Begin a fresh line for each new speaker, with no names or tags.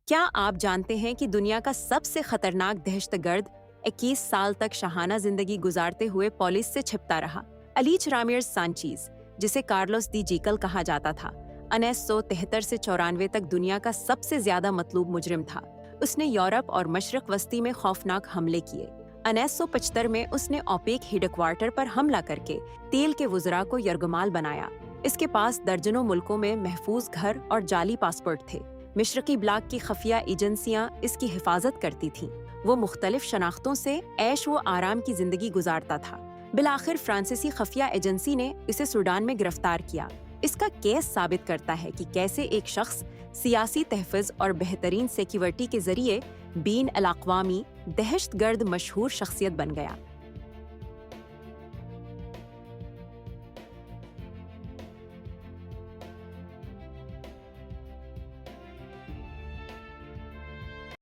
क्या आप जानते हैं कि दुनिया का सबसे खतरनाक दहशतगर्द 21 साल तक शाहाना जिंदगी गुजारते हुए पुलिस से छिपता रहा? अलीच रामियर्स सांचीज, जिसे कार्लोस दी जीकल कहा जाता था, 1973 से 94 तक दुनिया का सबसे ज्यादा मतलूब मुजरिम था। उसने यूरोप और मशरक वस्ती में खौफनाक हमले किए। 1975 में उसने ओपेक हेडक्वार्टर पर हमला करके तेल के वुज़रा को यरगमाल बनाया। इसके पास दर्जनों मुल्कों में महफूज घर और जाली पासपोर्ट थे। मशरकी ब्लॉक की खुफिया एजेंसियां इसकी हिफाजत करती थीं। वो मुख्तलिफ शनाख्तों से ऐश व आराम की जिंदगी गुजारता था। बिलाखिर फ्रांसीसी खुफिया एजेंसी ने इसे सूडान में गिरफ्तार किया। इसका केस साबित करता है कि कैसे एक शख्स सियासी तहफ़्फ़ुज़ और बेहतरीन सिक्योरिटी के जरिए बीन अल-अक़वामी दहशतगर्द मशहूर शख्सियत बन गया।